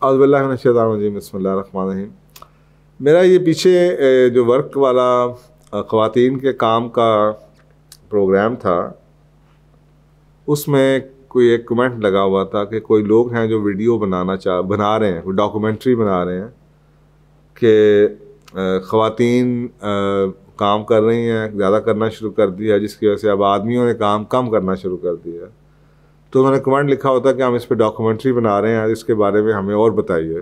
बिस्मिल्लाहिर्रहमानिर्रहीम। मेरा ये पीछे जो वर्क वाला ख़वातीन के काम का प्रोग्राम था, उसमें कोई एक कमेंट लगा हुआ था कि कोई लोग हैं जो वीडियो बना रहे हैं, कोई डॉक्यूमेंट्री बना रहे हैं कि ख़वातीन काम कर रही हैं, ज़्यादा करना शुरू कर दिया, जिसकी वजह से अब आदमियों ने काम कम करना शुरू कर दिया। तो उन्होंने कमेंट लिखा होता कि हम इस पर डॉक्यूमेंट्री बना रहे हैं, इसके बारे में हमें और बताइए।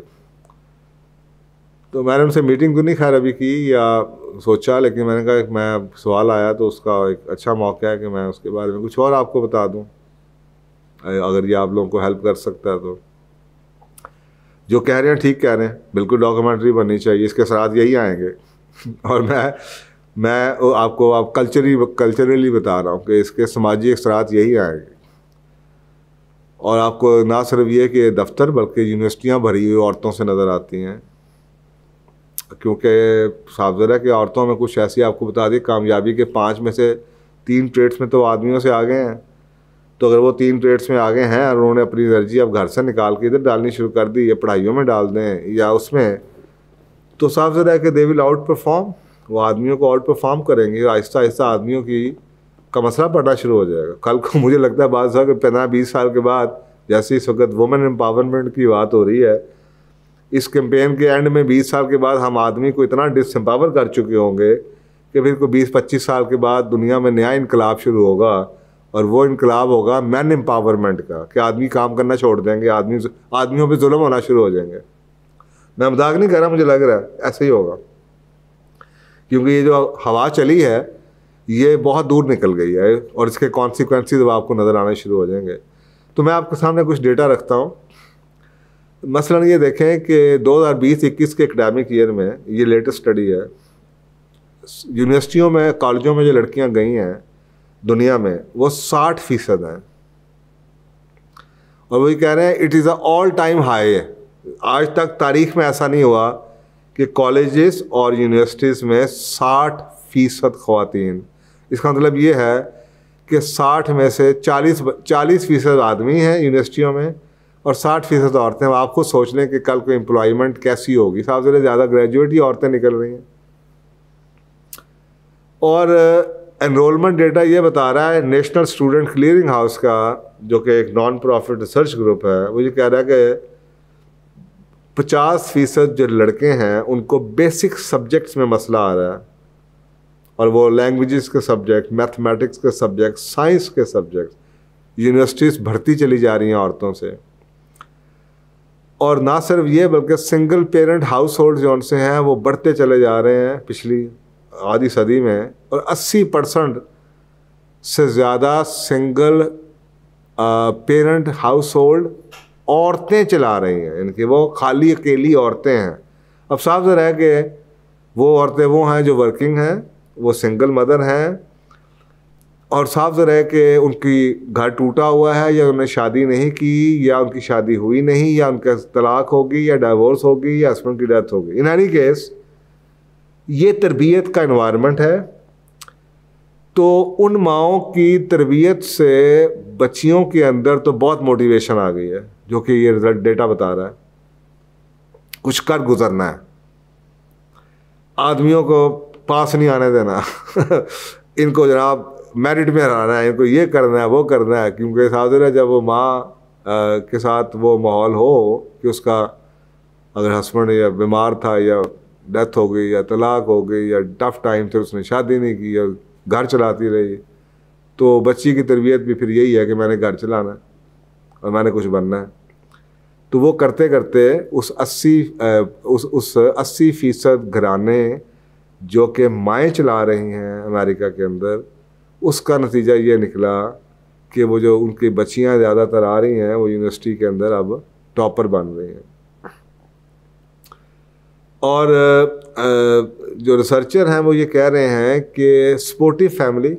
तो मैंने उनसे मीटिंग तो नहीं खैर अभी की या सोचा, लेकिन मैंने कहा मैं सवाल आया तो उसका एक अच्छा मौका है कि मैं उसके बारे में कुछ और आपको बता दूं, अगर ये आप लोगों को हेल्प कर सकता है। तो जो कह रहे हैं ठीक कह रहे हैं, बिल्कुल डॉक्यूमेंट्री बननी चाहिए, इसके साथ यही आएंगे। और मैं आपको कल्चरली बता रहा हूँ कि इसके समाजी असरात यही आएंगे। और आपको ना सिर्फ ये कि दफ्तर बल्कि यूनिवर्सिटियाँ भरी हुई औरतों से नज़र आती हैं, क्योंकि साफ ज़रा कि औरतों में कुछ ऐसी आपको बता दी, कामयाबी के 5 में से 3 ट्रेड्स में तो आदमियों से आगे हैं। तो अगर वो 3 ट्रेड्स में आगे हैं और उन्होंने अपनी एनर्जी अब घर से निकाल के इधर डालनी शुरू कर दी, या पढ़ाइयों में डाल दें या उसमें, तो साफ ज़रा है कि दे विल आउट परफॉर्म, वो आदमियों को आउट परफॉर्म करेंगे। आहिस्ता आहिस्ता आदमियों का मसला पड़ना शुरू हो जाएगा। कल को मुझे लगता है बाद 15-20 साल के बाद, जैसे इस वक्त वुमेन एम्पावरमेंट की बात हो रही है, इस कैंपेन के एंड में 20 साल के बाद हम आदमी को इतना डिसएम्पावर कर चुके होंगे कि फिर को 20-25 साल के बाद दुनिया में नया इनकलाब शुरू होगा। और वो इनकलाब होगा मैन एम्पावरमेंट का, कि आदमी काम करना छोड़ देंगे, आदमियों पे जुल्म होना शुरू हो जाएंगे। मैं मजाक नहीं कर रहा, मुझे लग रहा है ऐसे ही होगा, क्योंकि ये जो हवा चली है ये बहुत दूर निकल गई है और इसके कॉन्सिक्वेंसेस अब आपको नज़र आने शुरू हो जाएंगे। तो मैं आपके सामने कुछ डेटा रखता हूँ। मसलन ये देखें कि 2020-21 के एकेडमिक ईयर में, ये लेटेस्ट स्टडी है, यूनिवर्सिटियों में, कॉलेजों में जो लड़कियां गई हैं दुनिया में, वो 60% हैं। और वही कह रहे हैं it is a all time high. आज तक तारीख में ऐसा नहीं हुआ कि कॉलेजेस और यूनिवर्सिटीज़ में 60% ख़वातीन। इसका मतलब ये है कि 60 में से 40% आदमी हैं यूनिवर्सिटियों में और 60% औरतें। आप खुद सोच लें कि कल को एम्प्लॉयमेंट कैसी होगी। सबसे ज़्यादा ग्रेजुएट ही औरतें निकल रही हैं। और एनरोलमेंट डेटा ये बता रहा है, नेशनल स्टूडेंट क्लियरिंग हाउस का, जो कि एक नॉन प्रॉफिट रिसर्च ग्रुप है, वो ये कह रहा है कि 50% जो लड़के हैं उनको बेसिक सब्जेक्ट्स में मसला आ रहा है, और वो लैंग्वेजेस के सब्जेक्ट, मैथमेटिक्स के सब्जेक्ट, साइंस के सब्जेक्ट, यूनिवर्सिटीज़ भर्ती चली जा रही हैं औरतों से। और ना सिर्फ ये बल्कि सिंगल पेरेंट हाउस होल्ड जो उनसे हैं वो बढ़ते चले जा रहे हैं पिछली आधी सदी में। और 80% से ज़्यादा सिंगल पेरेंट हाउस होल्ड औरतें चला रही हैं, इनकी वो खाली अकेली औरतें हैं। अब साफ ज़रा है कि वो औरतें वो हैं जो वर्किंग हैं, वो सिंगल मदर हैं, और साफ ज़रा है कि उनकी घर टूटा हुआ है, या उन्होंने शादी नहीं की, या उनकी शादी हुई नहीं, या उनका तलाक होगी, या डाइवोर्स होगी, या हस्बैंड की डेथ होगी। इन एनी केस ये तरबियत का एनवायरनमेंट है। तो उन माओं की तरबियत से बच्चियों के अंदर तो बहुत मोटिवेशन आ गई है, जो कि ये रिजल्ट डेटा बता रहा है। कुछ कर गुजरना है, आदमियों को पास नहीं आने देना इनको जनाब मेरिट में हराना है, इनको ये करना है, वो करना है। क्योंकि साथ जब वो माँ के साथ वो माहौल हो कि उसका अगर हस्बैंड या बीमार था, या डेथ हो गई, या तलाक हो गई, या टफ टाइम थे, उसने शादी नहीं की, या घर चलाती रही, तो बच्ची की तरबियत भी फिर यही है कि मैंने घर चलाना है और मैंने कुछ बनना है। तो वो करते करते उस 80% घराने जो कि माएँ चला रही हैं अमेरिका के अंदर, उसका नतीजा ये निकला कि वो जो उनकी बच्चियां ज़्यादातर आ रही हैं वो यूनिवर्सिटी के अंदर अब टॉपर बन रही हैं। और जो रिसर्चर हैं वो ये कह रहे हैं कि सपोर्टिव फैमिली,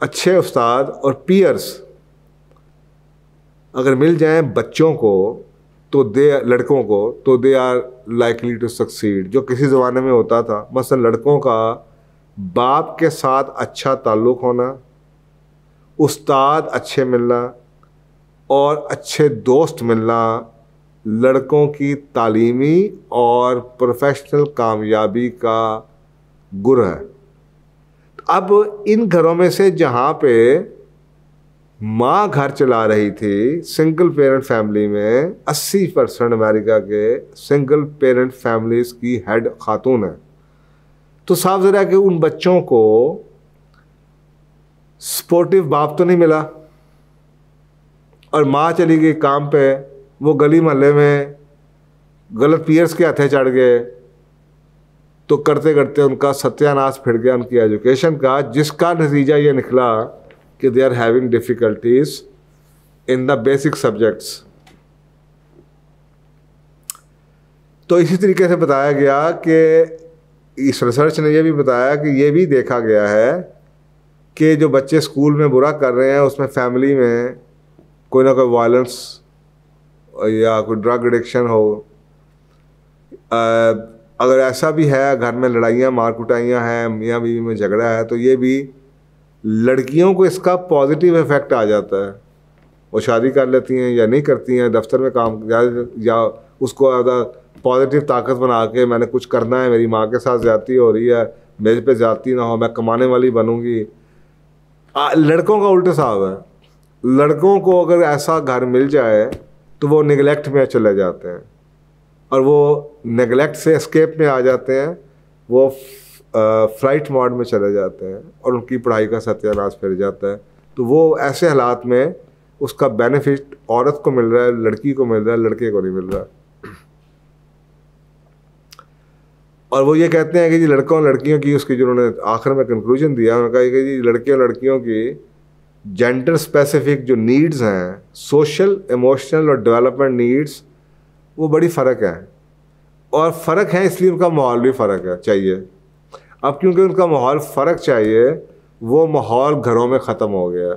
अच्छे उस्ताद और पीयर्स अगर मिल जाएं बच्चों को, तो लड़कों को, तो they are likely to succeed. जो किसी ज़माने में होता था, मसलन लड़कों का बाप के साथ अच्छा ताल्लुक़ होना, उस्ताद अच्छे मिलना और अच्छे दोस्त मिलना, लड़कों की तालीमी और प्रोफेशनल कामयाबी का गुर है। अब इन घरों में से जहाँ पे माँ घर चला रही थी, सिंगल पेरेंट फैमिली में 80% अमेरिका के सिंगल पेरेंट फैमिलीज की हेड खातून है, तो साफ ज़रा कि उन बच्चों को सपोर्टिव बाप तो नहीं मिला, और माँ चली गई काम पे, वो गली मोहल्ले में गलत पीयर्स के हाथे चढ़ गए, तो करते करते उनका सत्यानाश फिर गया उनकी एजुकेशन का, जिसका नतीजा ये निकला कि they are having difficulties in the basic subjects. तो इसी तरीके से बताया गया कि इस रिसर्च ने यह भी बताया कि ये भी देखा गया है कि जो बच्चे स्कूल में बुरा कर रहे हैं उसमें फैमिली में कोई ना कोई वायलेंस या कोई ड्रग एडिक्शन हो, अगर ऐसा भी है घर में लड़ाइयाँ मार कुटाइयाँ हैं, मियाँ बीवी में झगड़ा है, तो ये भी लड़कियों को इसका पॉजिटिव इफ़ेक्ट आ जाता है। वो शादी कर लेती हैं या नहीं करती हैं, दफ्तर में काम या उसको पॉजिटिव ताकत बना के मैंने कुछ करना है, मेरी माँ के साथ ज़्यादती हो रही है, मेरे पे ज़्यादती ना हो, मैं कमाने वाली बनूंगी। लड़कों का उल्टा साहब है, लड़कों को अगर ऐसा घर मिल जाए तो वो निगलेक्ट में चले जाते हैं, और वो नेगलेक्ट से एस्केप में आ जाते हैं, वो फ्लाइट मोड में चले जाते हैं और उनकी पढ़ाई का सत्यानाश फिर जाता है। तो वो ऐसे हालात में उसका बेनिफिट औरत को मिल रहा है, लड़की को मिल रहा है, लड़के को नहीं मिल रहा। और वो ये कहते हैं कि जी लड़कों और लड़कियों की, उसकी जिन्होंने आखिर में कंक्लूजन दिया, उन्होंने कहा कि जी लड़के और लड़कियों की जेंडर स्पेसिफिक जो नीड्स हैं, सोशल, इमोशनल और डेवलपमेंट नीड्स, वो बड़ी फ़र्क है, और फ़र्क है इसलिए उनका माहौल भी फ़र्क है चाहिए। अब क्योंकि उनका माहौल फ़र्क चाहिए, वो माहौल घरों में ख़त्म हो गया।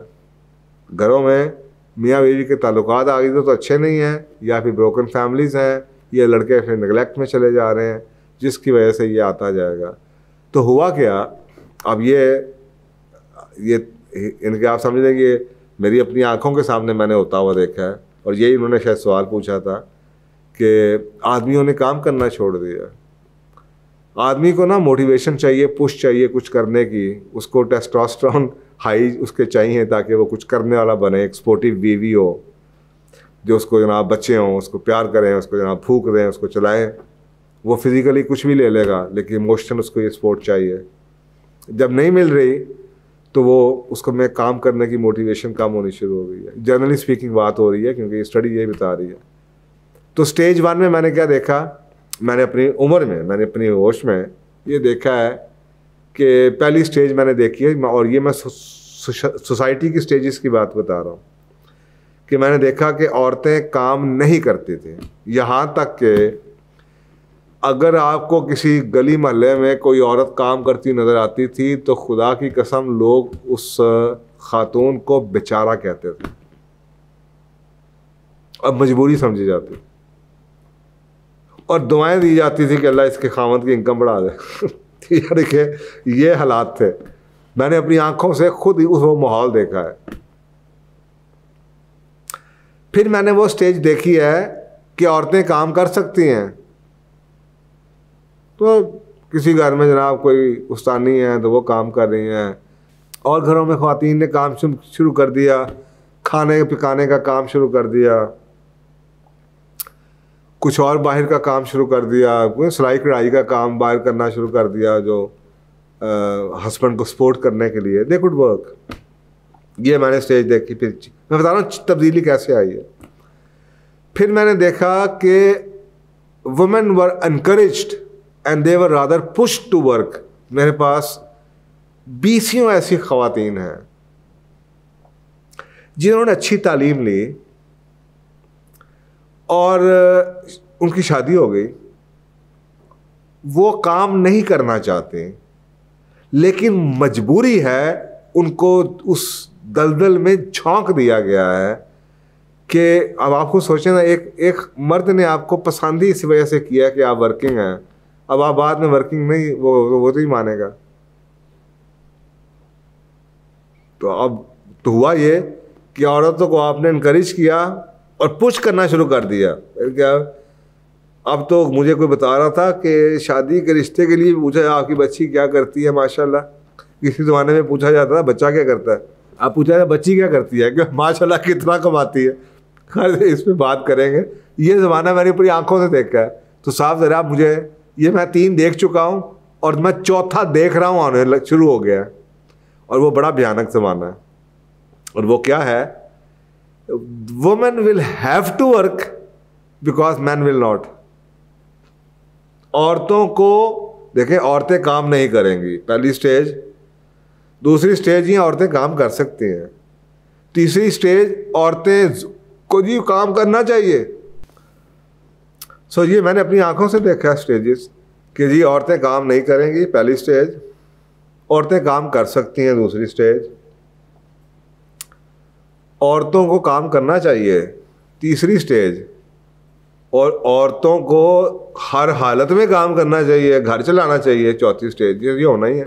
घरों में मियाँ बीवी के ताल्लुकात आगे तो अच्छे नहीं हैं, या फिर ब्रोकन फैमिलीज़ हैं, या लड़के फिर नेगलेक्ट में चले जा रहे हैं, जिसकी वजह से ये आता जाएगा। तो हुआ क्या, अब ये इनके आप समझ लेंगे, मेरी अपनी आंखों के सामने मैंने होता हुआ देखा है, और यही उन्होंने शायद सवाल पूछा था कि आदमियों ने काम करना छोड़ दिया। आदमी को ना मोटिवेशन चाहिए, पुश चाहिए कुछ करने की, उसको टेस्टोस्टेरोन हाई उसके चाहिए ताकि वो कुछ करने वाला बने, एक स्पोर्टिव बीवी हो जो उसको जनाब बच्चे हों, उसको प्यार करें, उसको जनाब फूंक दें, उसको चलाएं। वो फिज़िकली कुछ भी ले लेगा, लेकिन इमोशनल उसको ये सपोर्ट चाहिए। जब नहीं मिल रही तो वो उसको में काम करने की मोटिवेशन कम होनी शुरू हो गई है। जनरली स्पीकिंग बात हो रही है, क्योंकि ये स्टडी ये बता रही है। तो स्टेज 1 में मैंने क्या देखा, मैंने अपनी उम्र में, मैंने अपनी होश में ये देखा है कि पहली स्टेज मैंने देखी है, और ये मैं सोसाइटी की स्टेजेस की बात बता रहा हूँ, कि मैंने देखा कि औरतें काम नहीं करती थी। यहाँ तक कि अगर आपको किसी गली मोहल्ले में कोई औरत काम करती नज़र आती थी तो खुदा की कसम लोग उस खातून को बेचारा कहते थे, अब मजबूरी समझी जाती, और दुआएं दी जाती थी कि अल्लाह इसके खामद की इनकम बढ़ा दे। यार देखिए, ये हालात थे। मैंने अपनी आंखों से खुद ही वो माहौल देखा है। फिर मैंने वो स्टेज देखी है कि औरतें काम कर सकती हैं। तो किसी घर में जनाब कोई उस्तानी है तो वो काम कर रही हैं, और घरों में ख़वातीन ने काम शुरू कर दिया, खाने पकाने का काम शुरू कर दिया, कुछ और बाहर का काम शुरू कर दिया, सिलाई कढ़ाई का काम बाहर करना शुरू कर दिया, जो हस्बैंड को सपोर्ट करने के लिए। They could work. ये मैंने स्टेज देखी। फिर मैं बता रहा हूँ तब्दीली कैसे आई है। फिर मैंने देखा कि women were encouraged and they were rather pushed to work. मेरे पास 20 ऐसी ख़वातीन हैं जिन्होंने अच्छी तालीम ली और उनकी शादी हो गई, वो काम नहीं करना चाहते, लेकिन मजबूरी है, उनको उस दलदल में झोंक दिया गया है कि अब आपको सोचें ना, एक मर्द ने आपको पसंद ही इस वजह से किया कि आप वर्किंग हैं, अब आप बाद में वर्किंग नहीं, वो तो ही मानेगा। तो अब तो हुआ ये कि औरतों को आपने इनकरेज किया और पुश करना शुरू कर दिया। क्या अब तो मुझे कोई बता रहा था कि शादी के रिश्ते के लिए पूछा आपकी बच्ची क्या करती है, माशाल्लाह। किसी ज़माने में पूछा जाता था बच्चा क्या करता है, अब पूछा जाता बच्ची क्या करती है, कि माशाल्लाह कितना कमाती है। खैर इस पर बात करेंगे। ये ज़माना मैंने पूरी आंखों से देखा है। तो साहब ज़रा मुझे, ये मैं 3 देख चुका हूँ और मैं चौथा देख रहा हूँ आने शुरू हो गया है, और वो बड़ा भयानक ज़माना है। और वो क्या है, women will have to work because man will not. औरतों को देखें, औरतें काम नहीं करेंगी, पहली स्टेज। दूसरी स्टेज ये औरतें काम कर सकती हैं। तीसरी स्टेज औरतें को जी काम करना चाहिए। सो ये मैंने अपनी आंखों से देखा स्टेजेस कि जी औरतें काम नहीं करेंगी, पहली स्टेज। औरतें काम कर सकती हैं, दूसरी स्टेज। औरतों को काम करना चाहिए, तीसरी स्टेज। और औरतों को हर हालत में काम करना चाहिए, घर चलाना चाहिए, चौथी स्टेज। ये होना ही है।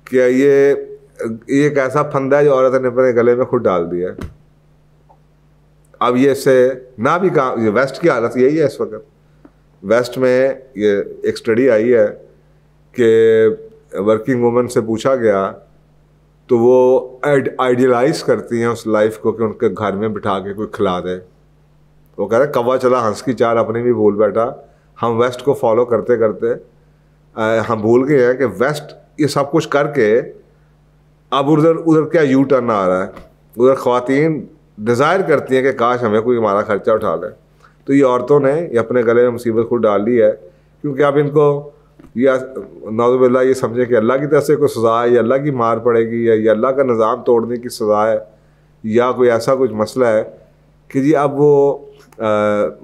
क्या ये एक ऐसा फंदा है जो औरत ने अपने गले में खुद डाल दिया है। अब ये इससे ना भी काम, ये वेस्ट की हालत यही है इस वक्त। वेस्ट में ये एक स्टडी आई है कि वर्किंग वुमेन से पूछा गया तो वो आइडियलाइज करती हैं उस लाइफ को कि उनके घर में बिठा के कोई खिला दे। वो कह रहे कौवा चला हंस की चाल अपनी भी भूल बैठा। हम वेस्ट को फॉलो करते करते हम भूल गए हैं कि वेस्ट ये सब कुछ करके अब उधर उधर क्या यू टर्न आ रहा है। उधर ख्वातीन डिज़ायर करती हैं कि काश हमें कोई हमारा खर्चा उठा ले। तो ये औरतों ने ये अपने गले में मुसीबत खुद डाल ली है, क्योंकि अब इनको या नौज़ुबिल्लाह ये समझे कि अल्लाह की तरफ से कोई सज़ा है, या अल्लाह की मार पड़ेगी, या ये अल्लाह का निज़ाम तोड़ने की सज़ा है, या कोई ऐसा कुछ मसला है कि जी अब वो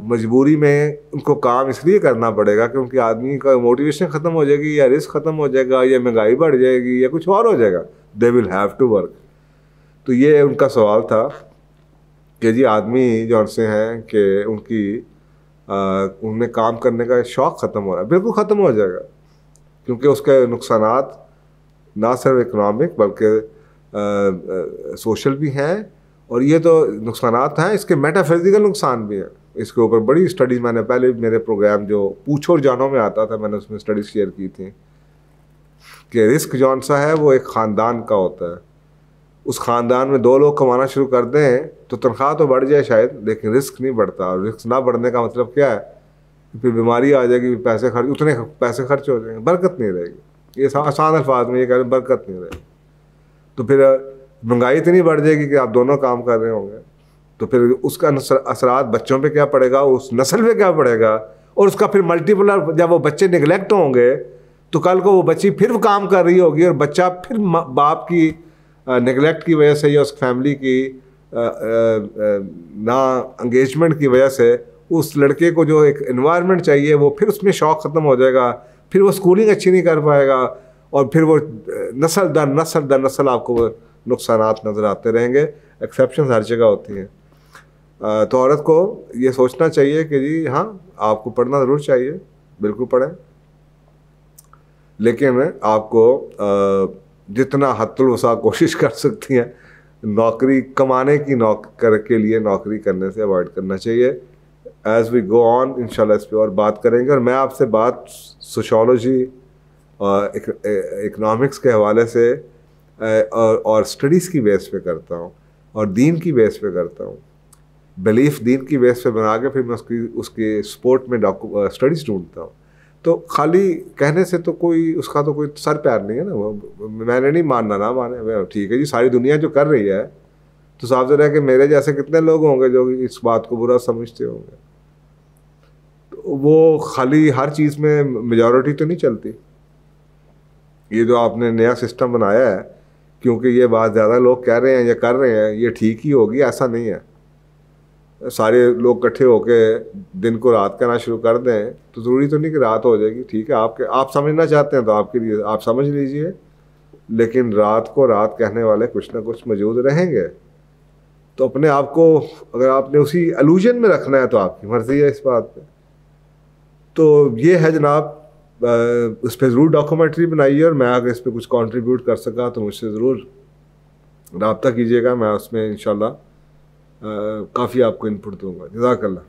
मजबूरी में उनको काम इसलिए करना पड़ेगा कि उनके आदमी का मोटिवेशन ख़त्म हो जाएगी, या रिस्क ख़त्म हो जाएगा, या महंगाई बढ़ जाएगी, या कुछ और हो जाएगा। They will have to work. तो ये उनका सवाल था कि जी आदमी जो से हैं कि उनमें काम करने का शौक़ ख़त्म हो रहा है। बिल्कुल ख़त्म हो जाएगा, क्योंकि उसके नुकसानात ना सिर्फ इकनॉमिक बल्कि सोशल भी हैं। और ये तो नुकसानात हैं, इसके मेटाफिजिकल नुकसान भी हैं। इसके ऊपर बड़ी स्टडीज़ मैंने पहले मेरे प्रोग्राम जो पूछो और जानो में आता था, मैंने उसमें स्टडीज़ शेयर की थी कि रिस्क जौन सा है वो एक ख़ानदान का होता है। उस ख़ानदान में 2 लोग कमाना शुरू कर दें तो तनख्वाह तो बढ़ जाए शायद, लेकिन रिस्क नहीं बढ़ता। और रिस्क ना बढ़ने का मतलब क्या है, फिर बीमारी आ जाएगी, पैसे खर्च, उतने पैसे खर्च हो जाएंगे, बरकत नहीं रहेगी। ये आसान अल्फाज में ये कह रहे हैं, बरकत नहीं रहेगी। तो फिर महंगाई इतनी बढ़ जाएगी कि आप दोनों काम कर रहे होंगे, तो फिर उसका असरात बच्चों पे क्या पड़ेगा, उस नस्ल पे क्या पड़ेगा, और उसका फिर मल्टीपलर, जब वो बच्चे निगलेक्ट होंगे तो कल को वो बच्ची फिर काम कर रही होगी, और बच्चा फिर बाप की निगलेक्ट की वजह से या उस फैमिली की ना एंगेजमेंट की वजह से उस लड़के को जो एक एनवायरनमेंट चाहिए वो फिर उसमें शौक़ ख़त्म हो जाएगा, फिर वो स्कूलिंग अच्छी नहीं कर पाएगा, और फिर वो नस्ल दर नस्ल आपको वो नुकसानात नज़र आते रहेंगे। एक्सेप्शंस हर जगह होती हैं। तो औरत को ये सोचना चाहिए कि जी हाँ आपको पढ़ना ज़रूर चाहिए, बिल्कुल पढ़ें, लेकिन आपको जितना हद्दुल वसा कोशिश कर सकती हैं नौकरी कमाने की के लिए नौकरी करने से अवॉइड करना चाहिए। एज़ वी गो ऑन इंशाल्लाह इस पर और बात करेंगे। और मैं आपसे बात सोशोलॉजी और इकनॉमिक्स के हवाले से और स्टडीज़ की बेस पे करता हूँ, और दीन की बेस पे करता हूँ। बिलीफ दीन की बेस पे बना के फिर मैं उसकी सपोर्ट में स्टडीज़ ढूंढता हूँ। तो खाली कहने से तो कोई उसका तो कोई सर पैर नहीं है ना। वो मैंने नहीं मानना, ना माने, ठीक है जी, सारी दुनिया जो कर रही है तो साफ ज़रा है कि मेरे जैसे कितने लोग होंगे जो इस बात को बुरा समझते होंगे। तो वो खाली हर चीज़ में मेजॉरिटी तो नहीं चलती। ये जो आपने नया सिस्टम बनाया है, क्योंकि ये बात ज़्यादा लोग कह रहे हैं या कर रहे हैं, ये ठीक ही होगी, ऐसा नहीं है। सारे लोग इकट्ठे होके दिन को रात कहना शुरू कर दें तो ज़रूरी तो नहीं कि रात हो जाएगी। ठीक है, आप समझना चाहते हैं तो आपके लिए आप समझ लीजिए, लेकिन रात को रात कहने वाले कुछ ना कुछ मौजूद रहेंगे। तो अपने आप को अगर आपने उसी एलूजन में रखना है तो आपकी मर्ज़ी है इस बात पे। तो ये है जनाब, उस पर ज़रूर डॉक्यूमेंट्री बनाइए, और मैं अगर इस पर कुछ कंट्रीब्यूट कर सका तो मुझसे ज़रूर रब्ता कीजिएगा। मैं उसमें इंशाल्लाह काफ़ी आपको इनपुट दूंगा। जज़ाकल्लाह।